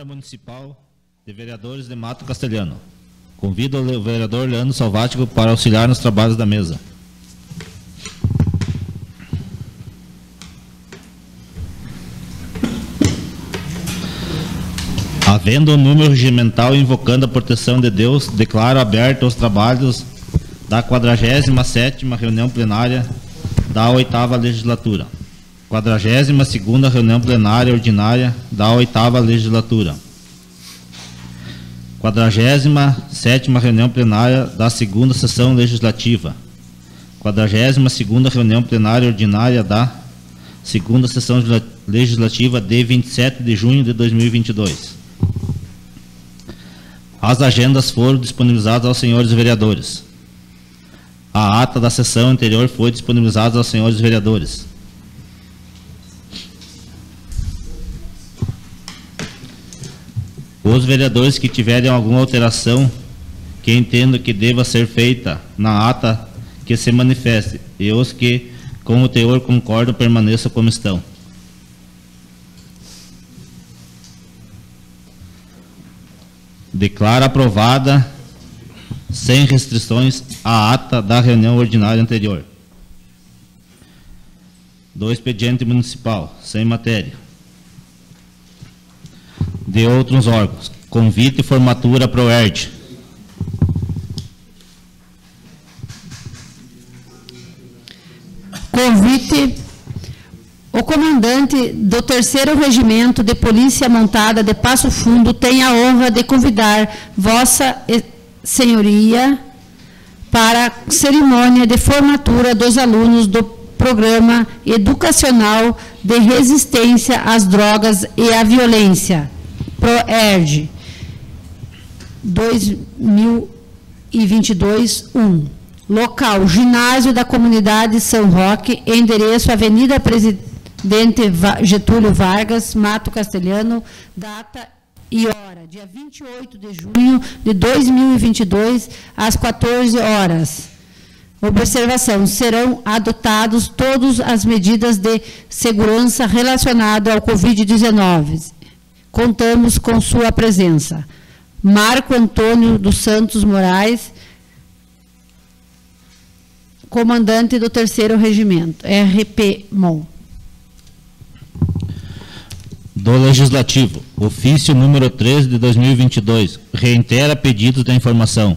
Municipal de Vereadores de Mato Castelhano. Convido o vereador Leandro Salvático para auxiliar nos trabalhos da mesa. Havendo um número regimental invocando a proteção de Deus, declaro aberto os trabalhos da 47ª reunião plenária da 8ª legislatura. 42ª reunião plenária ordinária da 8ª legislatura. 47ª reunião plenária da 2ª sessão legislativa. 42ª reunião plenária ordinária da 2ª sessão legislativa de 27 de junho de 2022. As agendas foram disponibilizadas aos senhores vereadores. A ata da sessão anterior foi disponibilizada aos senhores vereadores. Os vereadores que tiverem alguma alteração que entendam que deva ser feita na ata, que se manifeste, e os que com o teor concordam permaneçam como estão. Declaro aprovada, sem restrições, a ata da reunião ordinária anterior. Do expediente municipal, sem matéria. De outros órgãos, convite e formatura ProERD. Convite. O comandante do 3º Regimento de Polícia Montada de Passo Fundo tem a honra de convidar Vossa Senhoria para a cerimônia de formatura dos alunos do Programa Educacional de Resistência às Drogas e à Violência, ProERD 2022-1. Local: Ginásio da Comunidade São Roque, endereço Avenida Presidente Getúlio Vargas, Mato Castelhano, data e hora, dia 28 de junho de 2022, às 14 horas. Observação: serão adotados todas as medidas de segurança relacionadas ao Covid-19. Contamos com sua presença. Marco Antônio dos Santos Moraes, comandante do 3º Regimento, RP-MON. Do Legislativo, ofício número 13 de 2022, reitera pedidos da informação.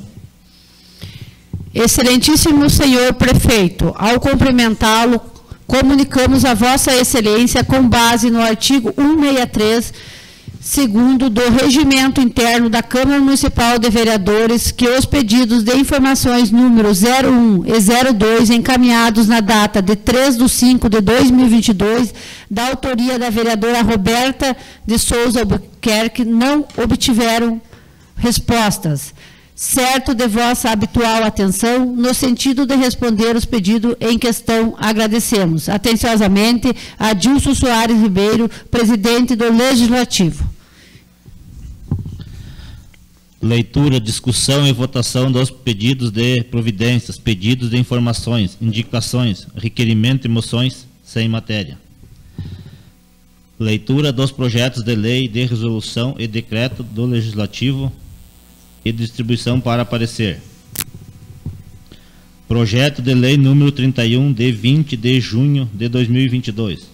Excelentíssimo senhor prefeito, ao cumprimentá-lo, comunicamos a Vossa Excelência, com base no artigo 163, segundo do Regimento Interno da Câmara Municipal de Vereadores, que os pedidos de informações número 01 e 02, encaminhados na data de 3/5/2022, da autoria da vereadora Roberta de Souza Albuquerque, não obtiveram respostas. Certo de vossa habitual atenção, no sentido de responder os pedidos em questão, agradecemos. Atenciosamente, Adilson Soares Ribeiro, presidente do Legislativo. Leitura, discussão e votação dos pedidos de providências, pedidos de informações, indicações, requerimento e moções sem matéria. Leitura dos projetos de lei, de resolução e decreto do Legislativo e distribuição para parecer. Projeto de lei número 31, de 20 de junho de 2022.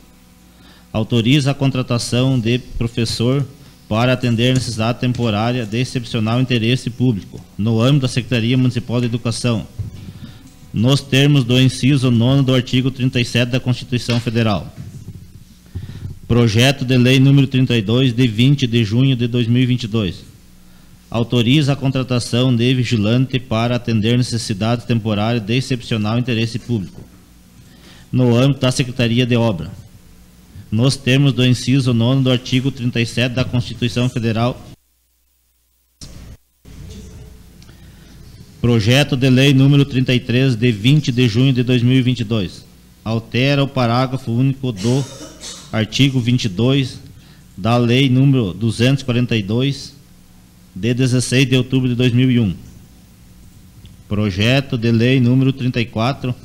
Autoriza a contratação de professor para atender necessidade temporária de excepcional interesse público, no âmbito da Secretaria Municipal de Educação, nos termos do inciso 9º do artigo 37 da Constituição Federal. Projeto de lei número 32, de 20 de junho de 2022. Autoriza a contratação de vigilante para atender necessidades temporárias de excepcional interesse público, no âmbito da Secretaria de Obra, nos termos do inciso 9º do artigo 37 da Constituição Federal. Projeto de lei número 33, de 20 de junho de 2022. Altera o parágrafo único do artigo 22 da lei número 242, de 16 de outubro de 2001. Projeto de lei número 34,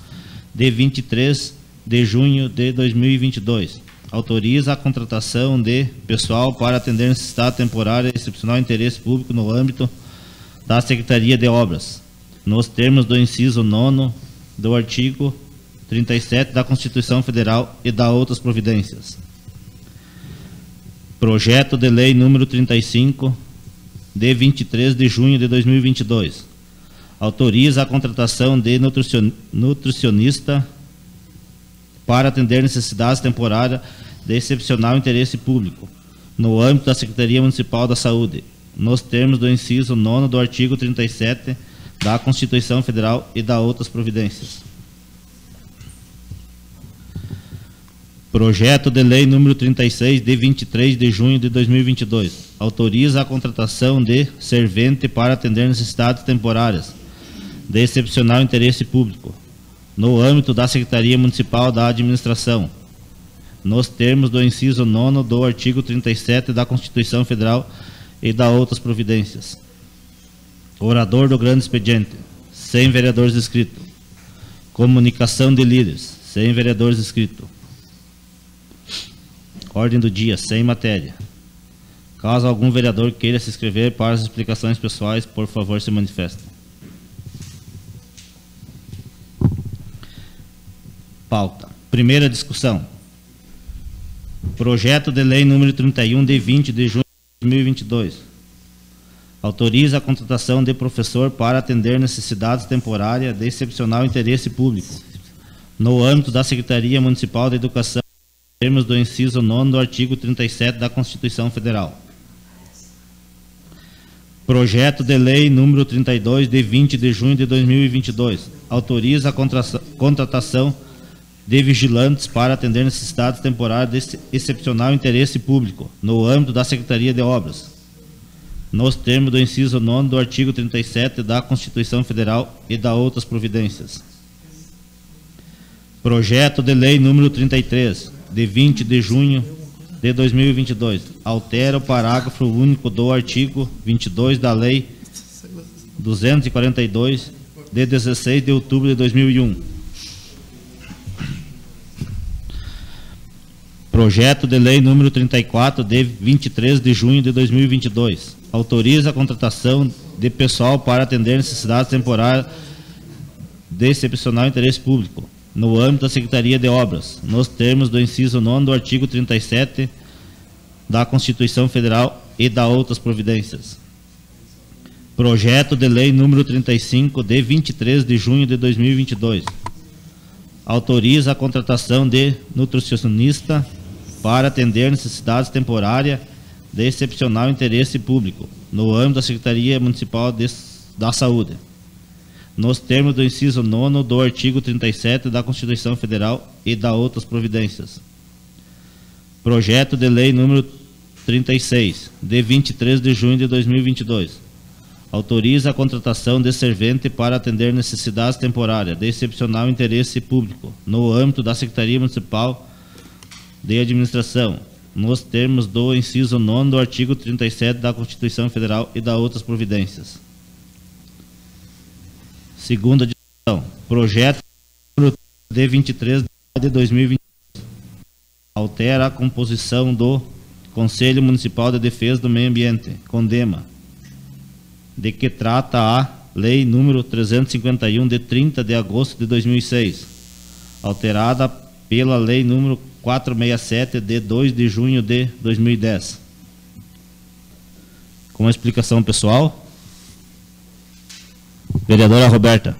de 23 de junho de 2022. autoriza a contratação de pessoal para atender necessidade temporária e excepcional interesse público no âmbito da Secretaria de Obras, nos termos do inciso 9º do artigo 37 da Constituição Federal e da outras providências. Projeto de Lei número 35, de 23 de junho de 2022. Autoriza a contratação de nutricionista para atender necessidades temporárias de excepcional interesse público, no âmbito da Secretaria Municipal da Saúde, nos termos do inciso 9º do artigo 37 da Constituição Federal e da outras providências. Projeto de Lei número 36, de 23 de junho de 2022. Autoriza a contratação de servente para atender necessidades temporárias de excepcional interesse público, no âmbito da Secretaria Municipal da Administração, nos termos do inciso 9º do artigo 37 da Constituição Federal e da outras providências. Orador do grande expediente, sem vereadores inscritos. Comunicação de líderes, sem vereadores inscritos. Ordem do dia, sem matéria. Caso algum vereador queira se inscrever para as explicações pessoais, por favor, se manifeste. Pauta. Primeira discussão. Projeto de Lei número 31, de 20 de junho de 2022. Autoriza a contratação de professor para atender necessidades temporárias de excepcional interesse público, no âmbito da Secretaria Municipal de Educação, em termos do inciso 9º do artigo 37 da Constituição Federal. Projeto de Lei número 32, de 20 de junho de 2022. Autoriza a contratação de vigilantes para atender necessidades temporárias de excepcional interesse público, no âmbito da Secretaria de Obras, nos termos do inciso 9º do artigo 37 da Constituição Federal e da outras providências. Projeto de Lei número 33, de 20 de junho de 2022. Altera o parágrafo único do artigo 22 da Lei 242, de 16 de outubro de 2001. Projeto de Lei número 34, de 23 de junho de 2022. Autoriza a contratação de pessoal para atender necessidades temporárias de excepcional interesse público, no âmbito da Secretaria de Obras, nos termos do inciso 9º do artigo 37 da Constituição Federal e da outras providências. Projeto de Lei número 35, de 23 de junho de 2022. Autoriza a contratação de nutricionista para atender necessidades temporárias de excepcional interesse público, no âmbito da Secretaria Municipal da Saúde, nos termos do inciso 9º do artigo 37 da Constituição Federal e da outras providências. Projeto de Lei número 36, de 23 de junho de 2022. Autoriza a contratação de servente para atender necessidades temporárias de excepcional interesse público, no âmbito da Secretaria Municipal de Administração, nos termos do inciso 9º do artigo 37 da Constituição Federal e da outras providências. Segunda discussão. Projeto de 23 de 2022. Altera a composição do Conselho Municipal de Defesa do Meio Ambiente, CONDEMA, de que trata a Lei número 351, de 30 de agosto de 2006, alterada pela Lei número 467, de 2 de junho de 2010. Com a explicação pessoal, vereadora Roberta.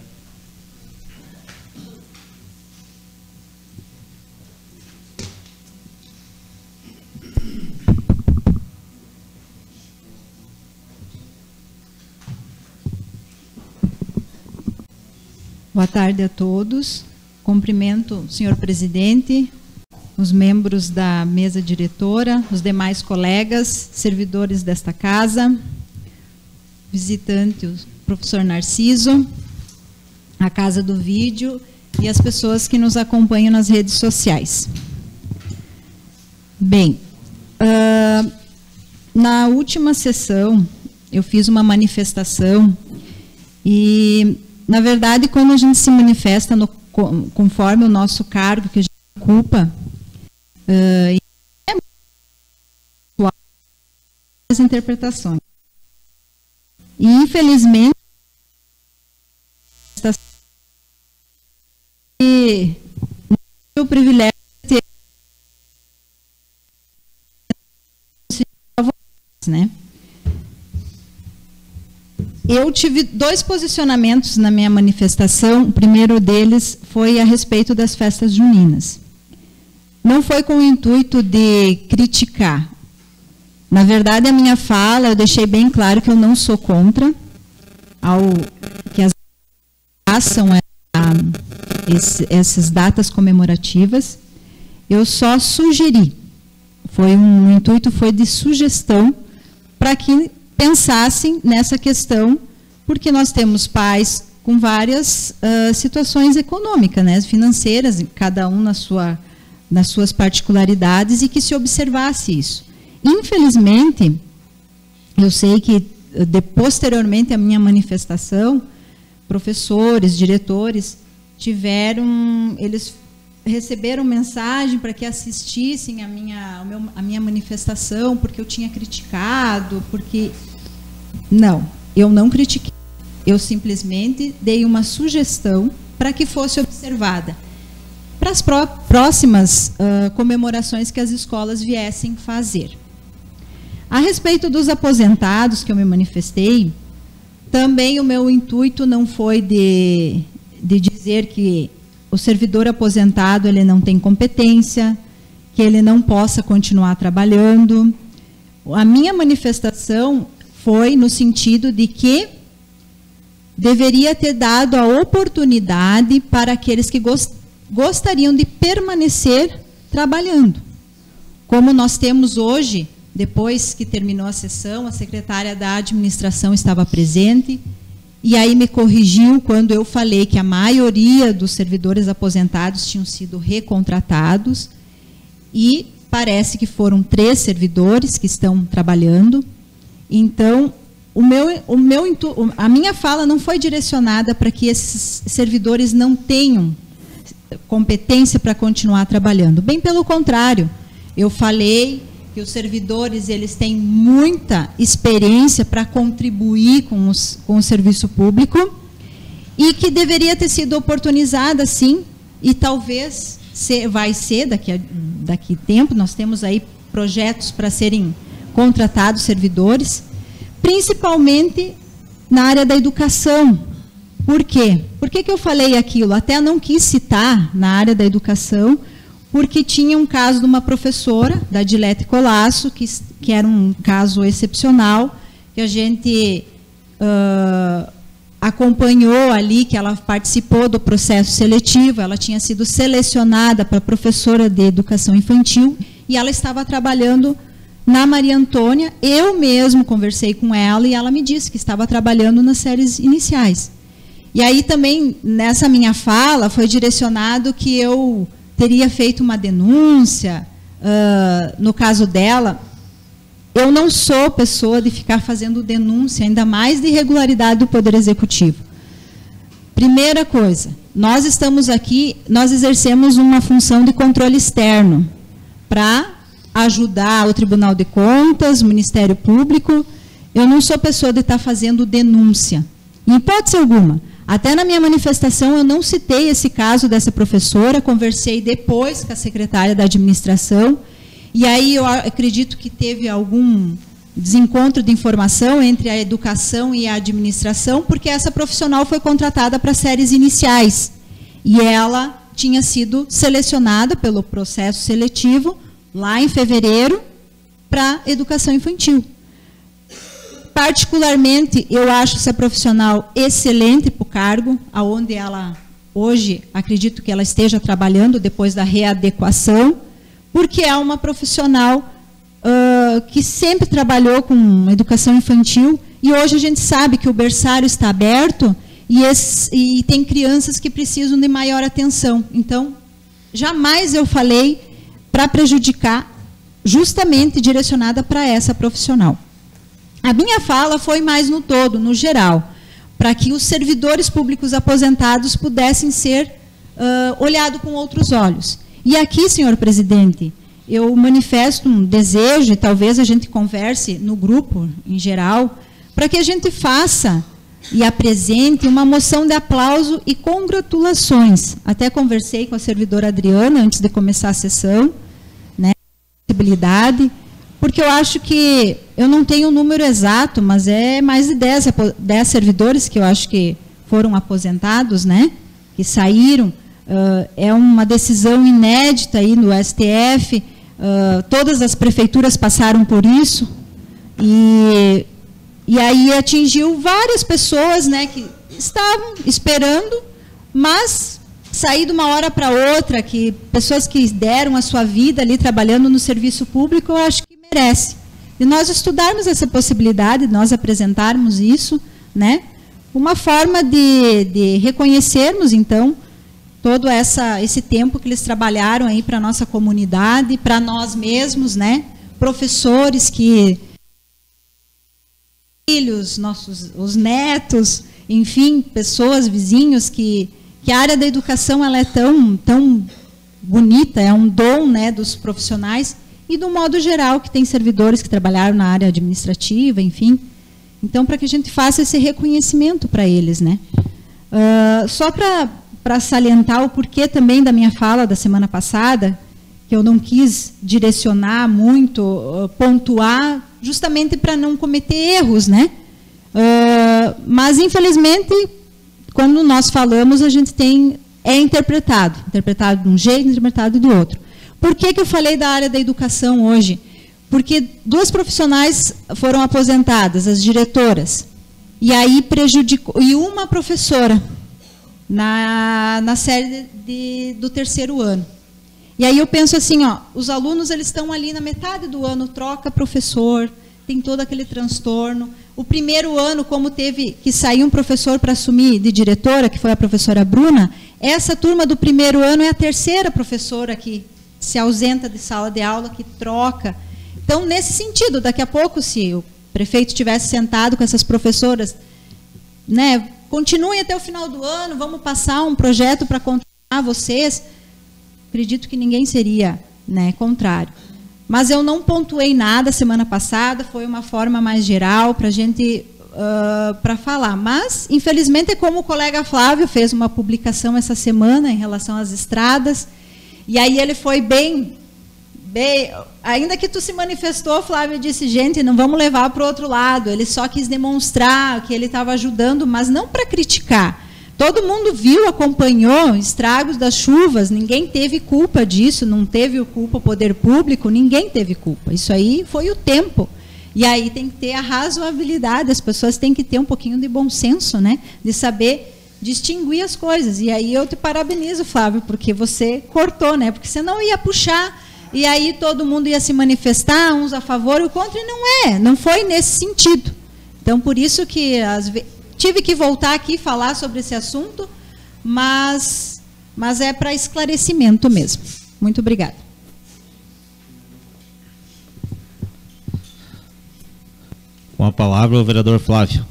Boa tarde a todos. Cumprimento o senhor presidente, os membros da mesa diretora, os demais colegas, servidores desta casa, visitante, o professor Narciso, a Casa do Vídeo e as pessoas que nos acompanham nas redes sociais. Bem, na última sessão eu fiz uma manifestação e, na verdade, quando a gente se manifesta conforme o nosso cargo que a gente ocupa, interpretações. E, infelizmente, o privilégio de ter, né? Eu tive 2 posicionamentos na minha manifestação. O primeiro deles foi a respeito das festas juninas. Não foi com o intuito de criticar. Na verdade, a minha fala, eu deixei bem claro que eu não sou contra que as façam essas datas comemorativas. Eu só sugeri. O intuito foi de sugestão para que pensassem nessa questão, porque nós temos pais com várias situações econômicas, né, financeiras, cada um nas suas particularidades, e que se observasse isso. Infelizmente, eu sei que posteriormente à minha manifestação, professores, diretores, eles receberam mensagem para que assistissem a minha manifestação, porque eu tinha criticado, porque... Não, eu não critiquei. Eu simplesmente dei uma sugestão para que fosse observada para as próximas comemorações que as escolas viessem fazer. A respeito dos aposentados que eu me manifestei, também o meu intuito não foi de dizer que o servidor aposentado ele não tem competência, que ele não possa continuar trabalhando. A minha manifestação foi no sentido de que deveria ter dado a oportunidade para aqueles que gostariam de permanecer trabalhando. Como nós temos hoje, depois que terminou a sessão, a secretária da administração estava presente, e aí me corrigiu quando eu falei que a maioria dos servidores aposentados tinham sido recontratados, e parece que foram 3 servidores que estão trabalhando. Então, a minha fala não foi direcionada para que esses servidores não tenham competência para continuar trabalhando. Bem pelo contrário, eu falei que os servidores eles têm muita experiência para contribuir com o serviço público e que deveria ter sido oportunizada, sim, e talvez vai ser daqui tempo. Nós temos aí projetos para serem contratados servidores, principalmente na área da educação. Por quê? Por que eu falei aquilo? Até não quis citar na área da educação, porque tinha um caso de uma professora, da Dilete Colasso, que era um caso excepcional, que a gente acompanhou ali, que ela participou do processo seletivo, ela tinha sido selecionada para professora de educação infantil, e ela estava trabalhando na Maria Antônia. Eu mesmo conversei com ela, e ela me disse que estava trabalhando nas séries iniciais. E aí também, nessa minha fala, foi direcionado que eu teria feito uma denúncia, no caso dela. Eu não sou pessoa de ficar fazendo denúncia, ainda mais de irregularidade do Poder Executivo. Primeira coisa, nós estamos aqui, nós exercemos uma função de controle externo para ajudar o Tribunal de Contas, o Ministério Público. Eu não sou pessoa de estar fazendo denúncia, em hipótese alguma. Até na minha manifestação eu não citei esse caso dessa professora, conversei depois com a secretária da administração, e aí eu acredito que teve algum desencontro de informação entre a educação e a administração, porque essa profissional foi contratada para séries iniciais, e ela tinha sido selecionada pelo processo seletivo, lá em fevereiro, para educação infantil. Particularmente, eu acho essa profissional excelente para o cargo, aonde ela, hoje, acredito que ela esteja trabalhando depois da readequação, porque é uma profissional que sempre trabalhou com educação infantil, e hoje a gente sabe que o berçário está aberto e tem crianças que precisam de maior atenção. Então, jamais eu falei para prejudicar, justamente direcionada para essa profissional. A minha fala foi mais no todo, no geral, para que os servidores públicos aposentados pudessem ser olhados com outros olhos. E aqui, senhor presidente, eu manifesto um desejo, e talvez a gente converse no grupo, em geral, para que a gente faça e apresente uma moção de aplauso e congratulações. Até conversei com a servidora Adriana antes de começar a sessão, né, possibilidade, porque eu acho que, eu não tenho o número exato, mas é mais de 10 servidores que eu acho que foram aposentados, né, que saíram. É uma decisão inédita aí no STF, todas as prefeituras passaram por isso, e aí atingiu várias pessoas, né, que estavam esperando, mas sair de uma hora para outra, que pessoas que deram a sua vida ali trabalhando no serviço público, eu acho que merece. E nós estudarmos essa possibilidade, nós apresentarmos isso, né, uma forma de reconhecermos, então, todo esse tempo que eles trabalharam aí para a nossa comunidade, para nós mesmos, né, professores que filhos, os netos, enfim, pessoas, vizinhos, que a área da educação ela é tão bonita, é um dom, né, dos profissionais, e do modo geral que tem servidores que trabalharam na área administrativa, enfim. Então, para que a gente faça esse reconhecimento para eles, né. Só para salientar o porquê também da minha fala da semana passada, que eu não quis direcionar muito, pontuar, justamente para não cometer erros, né? Mas, infelizmente, quando nós falamos, a gente é interpretado de um jeito, interpretado do outro. Por que eu falei da área da educação hoje? Porque 2 profissionais foram aposentadas, as diretoras, e aí prejudicou, e uma professora na série do 3º ano. E aí eu penso assim, ó, os alunos eles estão ali na metade do ano, troca professor, tem todo aquele transtorno. O 1º ano, como teve que sair um professor para assumir de diretora, que foi a professora Bruna, essa turma do 1º ano é a 3ª professora que se ausenta de sala de aula, que troca. Então, nesse sentido, daqui a pouco, se o prefeito tivesse sentado com essas professoras, né, continuem até o final do ano, vamos passar um projeto para contratar vocês, acredito que ninguém seria, né, contrário. Mas eu não pontuei nada semana passada, foi uma forma mais geral para a gente, para falar. Mas, infelizmente, é como o colega Flávio fez uma publicação essa semana em relação às estradas, e aí ele foi bem, ainda que tu se manifestou, Flávio, disse, gente, não vamos levar para o outro lado, ele só quis demonstrar que ele estava ajudando, mas não para criticar. Todo mundo viu, acompanhou estragos das chuvas, ninguém teve culpa disso, não teve culpa o poder público, ninguém teve culpa. Isso aí foi o tempo. E aí tem que ter a razoabilidade, as pessoas têm que ter um pouquinho de bom senso, né? De saber distinguir as coisas. E aí eu te parabenizo, Flávio, porque você cortou, né? Porque você não ia puxar, e aí todo mundo ia se manifestar, uns a favor e o contra, e não foi nesse sentido. Então, por isso que às vezes tive que voltar aqui e falar sobre esse assunto, mas é para esclarecimento mesmo. Muito obrigada. Com a palavra, o vereador Flávio.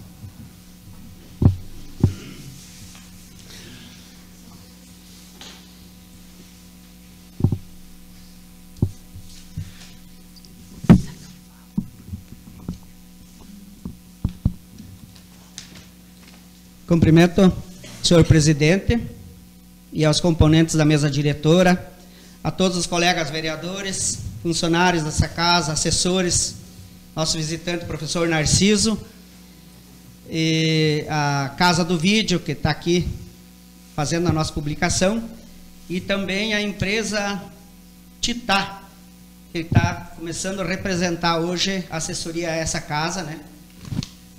Cumprimento, senhor presidente, e aos componentes da mesa diretora, a todos os colegas vereadores, funcionários dessa casa, assessores, nosso visitante, professor Narciso, e a Casa do Vídeo, que está aqui fazendo a nossa publicação, e também a empresa Titá, que está começando a representar hoje a assessoria a essa casa, né?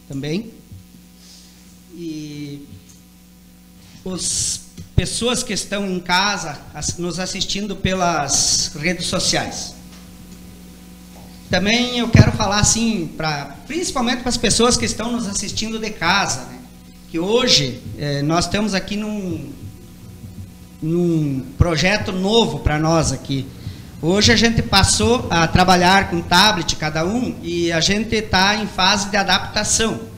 Também. E as pessoas que estão em casa nos assistindo pelas redes sociais. Também eu quero falar assim, principalmente para as pessoas que estão nos assistindo de casa, né? Que hoje nós estamos aqui num projeto novo para nós aqui. Hoje a gente passou a trabalhar com tablet cada um e a gente está em fase de adaptação.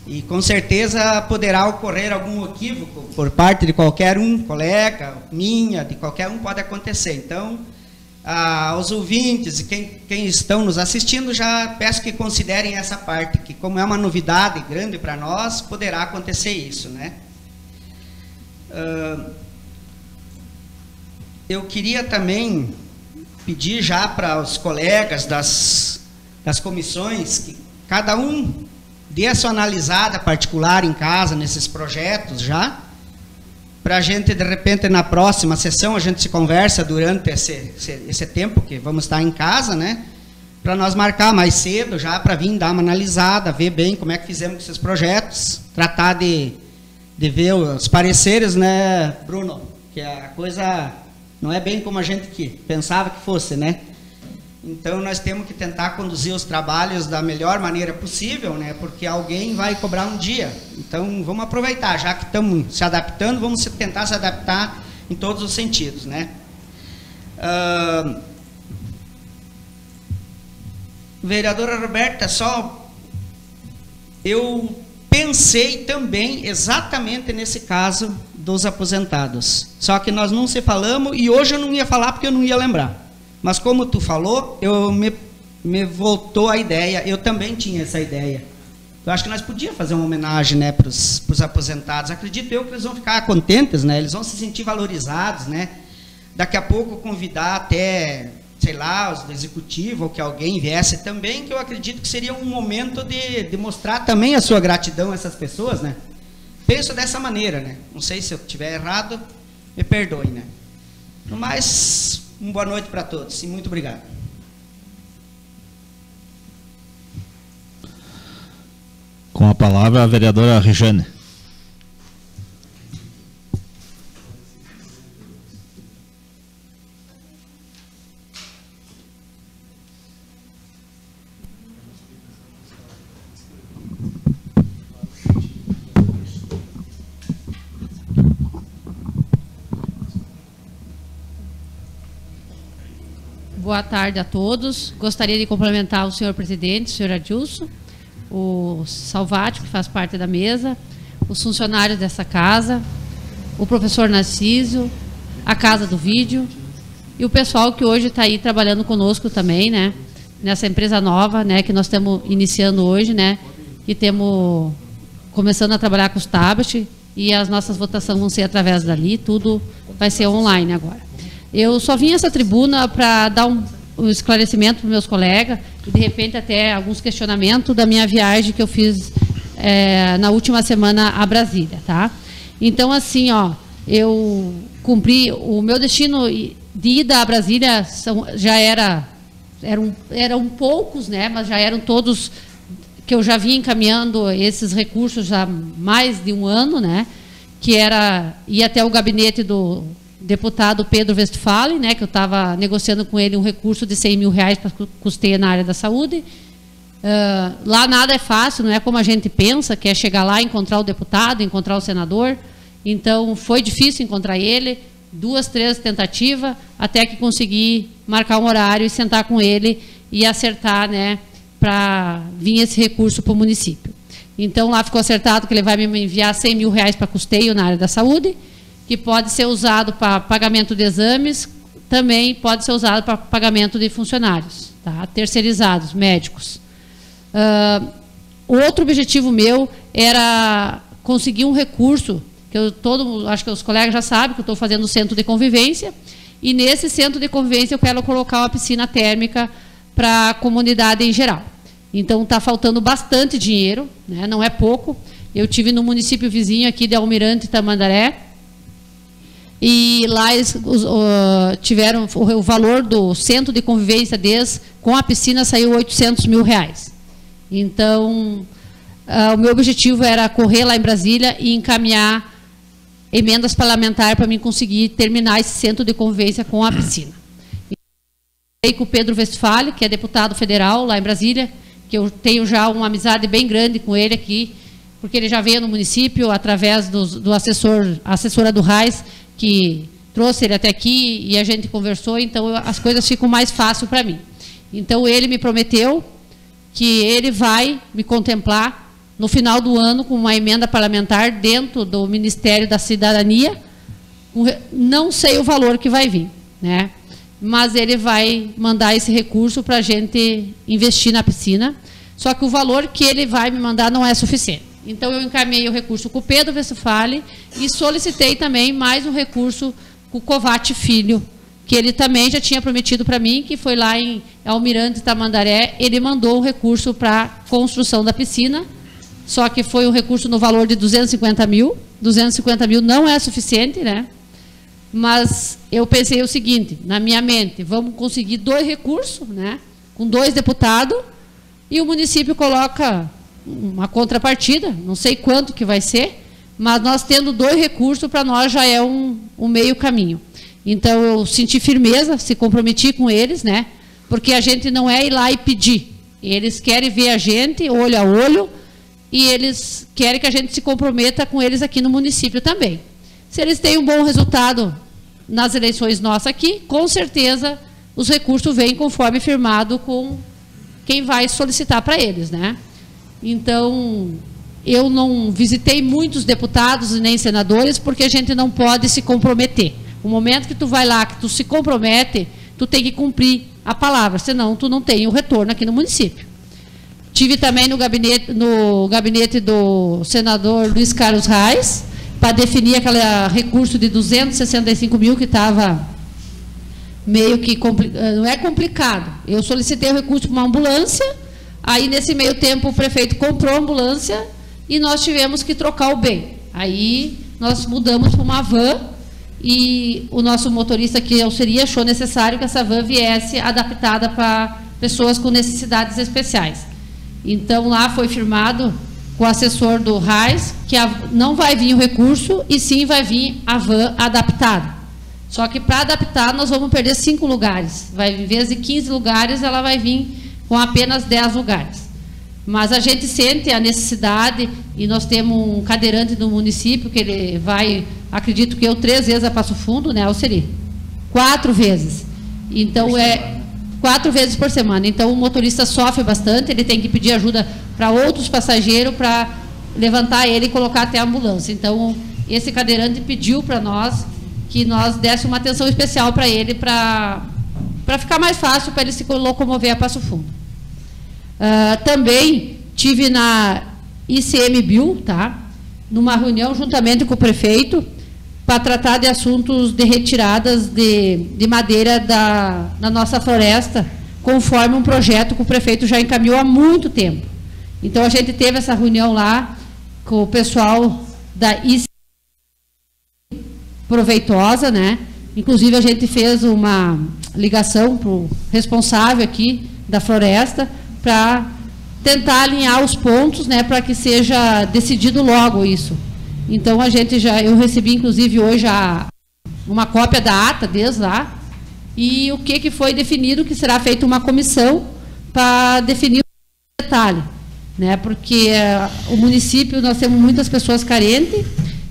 E com certeza poderá ocorrer algum equívoco por parte de qualquer um, colega, minha, de qualquer um, pode acontecer. Então, Aos ouvintes e quem estão nos assistindo, já peço que considerem essa parte, que como é uma novidade grande para nós, poderá acontecer isso, né? Eu queria também pedir já para os colegas das comissões que cada um dê a sua analisada particular em casa nesses projetos já, para a gente, de repente, na próxima sessão, a gente se conversa durante esse tempo que vamos estar em casa, né? Para nós marcar mais cedo já, para vir dar uma analisada, ver bem como é que fizemos com esses projetos, tratar de ver os pareceres, né, Bruno? Que a coisa não é bem como a gente pensava que fosse, né? Então, nós temos que tentar conduzir os trabalhos da melhor maneira possível, né? Porque alguém vai cobrar um dia. Então, vamos aproveitar, já que estamos se adaptando, vamos tentar se adaptar em todos os sentidos, né? Vereadora Roberta, eu pensei também exatamente nesse caso dos aposentados. Só que nós não se falamos e hoje eu não ia falar porque eu não ia lembrar. Mas como tu falou, me voltou a ideia, eu também tinha essa ideia. Eu acho que nós podíamos fazer uma homenagem, né, para os aposentados. Acredito eu que eles vão ficar contentes, né, eles vão se sentir valorizados, né. Daqui a pouco convidar até, sei lá, os do executivo, ou que alguém viesse também, que eu acredito que seria um momento de mostrar também a sua gratidão a essas pessoas, né. Penso dessa maneira, né. Não sei se eu estiver errado, me perdoe, né. No mais, uma boa noite para todos e muito obrigado. Com a palavra a vereadora Rejane. Boa tarde a todos. Gostaria de cumprimentar o senhor presidente, o senhor Adilson, o Salvati, que faz parte da mesa, os funcionários dessa casa, o professor Narciso, a Casa do Vídeo e o pessoal que hoje está aí trabalhando conosco também, né? Nessa empresa nova, né? Que nós estamos iniciando hoje, né? E temos começando a trabalhar com os tablets e as nossas votações vão ser através dali, tudo vai ser online agora. Eu só vim a essa tribuna para dar um esclarecimento para os meus colegas e, de repente, até alguns questionamentos da minha viagem que eu fiz na última semana a Brasília, tá? Então, assim, ó, eu cumpri o meu destino de ida a Brasília, já eram poucos, né? Mas já eram todos que eu já vinha encaminhando esses recursos há mais de um ano, né? Que era ir até o gabinete do deputado Pedro Westphalen, né, que eu estava negociando com ele um recurso de R$100 mil para custeio na área da saúde. Lá nada é fácil, não é como a gente pensa, que é chegar lá, encontrar o deputado, encontrar o senador. Então, foi difícil encontrar ele, 2, 3 tentativas, até que consegui marcar um horário e sentar com ele e acertar, né, para vir esse recurso para o município. Então, lá ficou acertado que ele vai me enviar R$100 mil para custeio na área da saúde, que pode ser usado para pagamento de exames, também pode ser usado para pagamento de funcionários, tá? Terceirizados, médicos. Outro objetivo meu era conseguir um recurso, que acho que os colegas já sabem, que eu estou fazendo o centro de convivência, e nesse centro de convivência eu quero colocar uma piscina térmica para a comunidade em geral. Então, está faltando bastante dinheiro, né? Não é pouco. Eu tive no município vizinho aqui de Almirante Tamandaré, e lá eles tiveram o valor do centro de convivência deles, com a piscina saiu R$800 mil. Então, o meu objetivo era correr lá em Brasília e encaminhar emendas parlamentares para mim conseguir terminar esse centro de convivência com a piscina. E com o Pedro Westphalen, que é deputado federal lá em Brasília, que eu tenho já uma amizade bem grande com ele aqui, porque ele já veio no município através do assessora do RAIS, que trouxe ele até aqui e a gente conversou, então as coisas ficam mais fáceis para mim. Então, ele me prometeu que ele vai me contemplar no final do ano com uma emenda parlamentar dentro do Ministério da Cidadania. Não sei o valor que vai vir, né? mas ele vai mandar esse recurso para a gente investir na piscina. Só que o valor que ele vai me mandar não é suficiente. Então, eu encaminhei o recurso com o Pedro Westphalen e solicitei também mais um recurso com o Covatti Filho, que ele também já tinha prometido para mim, que foi lá em Almirante Tamandaré, ele mandou um recurso para a construção da piscina, só que foi um recurso no valor de 250 mil. 250 mil não é suficiente, né? Mas eu pensei o seguinte, na minha mente, vamos conseguir 2 recursos, né? Com 2 deputados, e o município coloca uma contrapartida, não sei quanto que vai ser, mas nós tendo 2 recursos, para nós já é um meio caminho. Então, eu senti firmeza, se comprometi com eles, né? Porque a gente não é ir lá e pedir. Eles querem ver a gente, olho a olho, e eles querem que a gente se comprometa com eles aqui no município também. Se eles têm um bom resultado nas eleições nossas aqui, com certeza os recursos vêm conforme firmado com quem vai solicitar para eles, né? Então, eu não visitei muitos deputados e nem senadores, porque a gente não pode se comprometer. O momento que tu vai lá, que tu se compromete, tu tem que cumprir a palavra, senão tu não tem o retorno aqui no município. Tive também no gabinete do senador Luiz Carlos Reis, para definir aquele recurso de 265 mil que estava meio que não é complicado. Eu solicitei o recurso para uma ambulância, aí nesse meio tempo o prefeito comprou a ambulância e nós tivemos que trocar o bem. Aí nós mudamos para uma van e o nosso motorista que seria achou necessário que essa van viesse adaptada para pessoas com necessidades especiais. Então lá foi firmado com o assessor do Reis que não vai vir o recurso e sim vai vir a van adaptada. Só que para adaptar nós vamos perder 5 lugares. Em vez de 15 lugares, ela vai vir com apenas 10 lugares. Mas a gente sente a necessidade e nós temos um cadeirante no município que ele vai, acredito que 3 vezes a Passo Fundo, né, Alceri? 4 vezes. Então, 4 vezes por semana. Então, o motorista sofre bastante, ele tem que pedir ajuda para outros passageiros para levantar ele e colocar até a ambulância. Então, esse cadeirante pediu para nós que nós desse uma atenção especial para ele, para ficar mais fácil para ele se locomover a Passo Fundo. Também tive na ICMBio, tá? Numa reunião juntamente com o prefeito, para tratar de assuntos de retiradas de madeira da nossa floresta, conforme um projeto que o prefeito já encaminhou há muito tempo. Então, a gente teve essa reunião lá com o pessoal da ICMBio, proveitosa, né? Inclusive, a gente fez uma ligação para o responsável aqui da floresta, para tentar alinhar os pontos, né, para que seja decidido logo isso. Então, eu recebi, inclusive, hoje uma cópia da ata desde lá, e o que foi definido, que será feita uma comissão para definir o detalhe, né, porque o município, nós temos muitas pessoas carentes,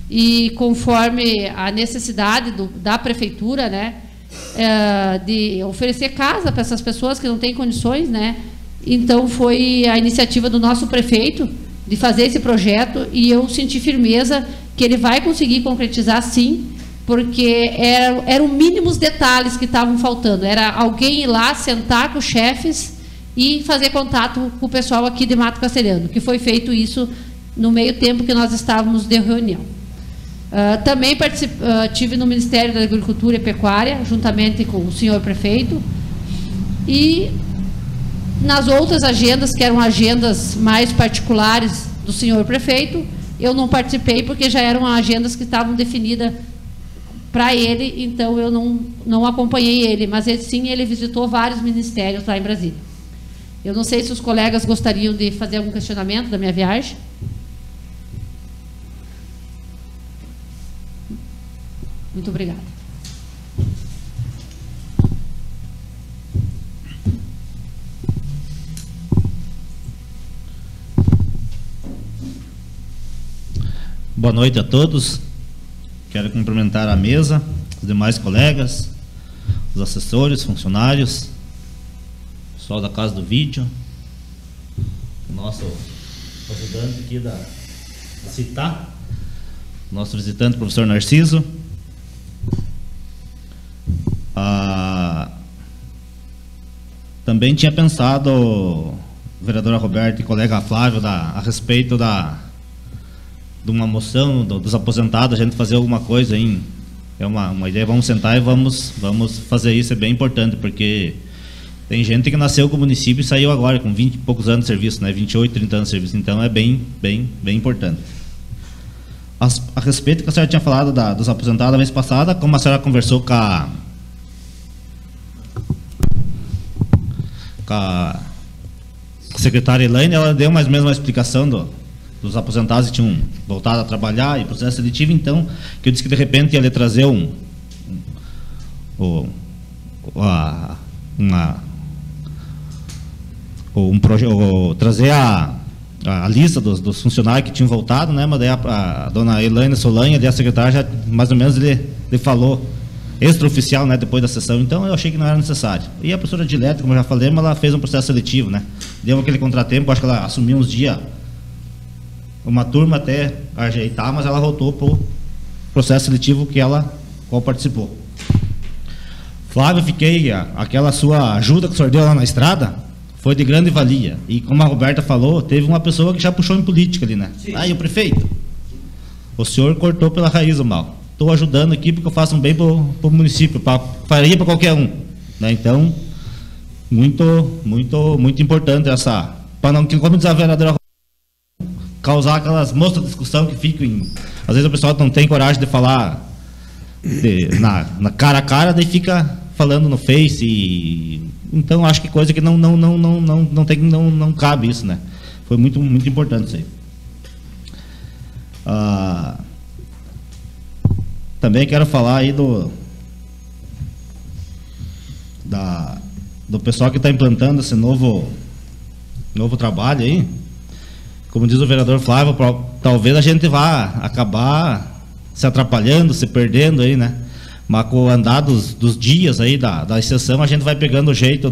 e conforme a necessidade da prefeitura, né, de oferecer casa para essas pessoas que não têm condições, né, então foi a iniciativa do nosso prefeito de fazer esse projeto, e eu senti firmeza que ele vai conseguir concretizar sim, porque eram mínimos detalhes que estavam faltando, era alguém ir lá, sentar com os chefes e fazer contato com o pessoal aqui de Mato Castelhano, que foi feito isso no meio tempo que nós estávamos de reunião. Também tive no Ministério da Agricultura e Pecuária, juntamente com o senhor prefeito, e nas outras agendas, que eram agendas mais particulares do senhor prefeito, eu não participei, porque já eram agendas que estavam definidas para ele, então eu não acompanhei ele, mas ele visitou vários ministérios lá em Brasília. Eu não sei se os colegas gostariam de fazer algum questionamento da minha viagem. Muito obrigada. Boa noite a todos. Quero cumprimentar a mesa, os demais colegas, os assessores, funcionários, pessoal da Casa do Vídeo, o nosso ajudante aqui da CITA, nosso visitante, professor Narciso. Também tinha pensado, vereadora Roberta e colega Flávio, a respeito de uma moção dos aposentados, a gente fazer alguma coisa aí. É uma ideia, vamos sentar e vamos fazer isso, é bem importante, porque tem gente que nasceu com o município e saiu agora com 20 e poucos anos de serviço, né? 28, 30 anos de serviço, então é bem importante. A respeito que a senhora tinha falado dos aposentados a vez passada, como a senhora conversou com a secretária Elaine, ela deu mais ou menos uma explicação dos aposentados que tinham voltado a trabalhar e processo seletivo, então, que eu disse que de repente ia lhe trazer trazer a lista dos funcionários que tinham voltado, né? Mas daí a dona Elaine Solanha, a secretária, já mais ou menos ele falou extraoficial, né, depois da sessão, então eu achei que não era necessário. E a professora Dilete, como eu já falei, ela fez um processo seletivo, né? Deu aquele contratempo, acho que ela assumiu uns dias, uma turma até ajeitar, mas ela voltou para o processo seletivo qual participou. Flávio, aquela sua ajuda que o senhor deu lá na estrada, foi de grande valia. E como a Roberta falou, teve uma pessoa que já puxou em política ali, né? Sim. Aí o prefeito, o senhor cortou pela raiz o mal. Estou ajudando aqui porque eu faço um bem para o município, faria para qualquer um, né? Então, muito importante essa, para não, como diz a vereadora, causar aquelas mostras de discussão que ficam às vezes o pessoal não tem coragem de falar na cara a cara, daí fica falando no Face, então acho que coisa que não cabe isso, né? Foi muito importante isso aí. Também quero falar aí do pessoal que está implantando esse novo trabalho aí. Como diz o vereador Flávio, talvez a gente vá acabar se atrapalhando, se perdendo aí, né? Mas com o andar dos dias aí da exceção, a gente vai pegando o jeito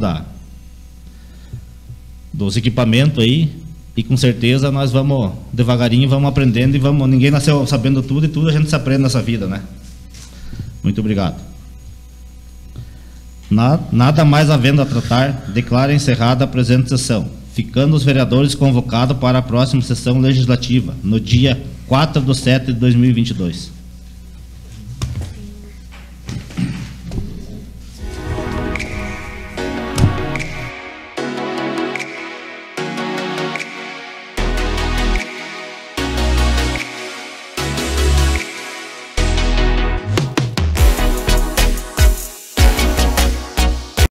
dos equipamentos aí, e com certeza nós vamos devagarinho, vamos aprendendo e ninguém nasceu sabendo tudo e tudo a gente se aprende nessa vida, né? Muito obrigado. Nada mais havendo a tratar, declaro encerrada a presente sessão, ficando os vereadores convocados para a próxima sessão legislativa, no dia 4/7/2022.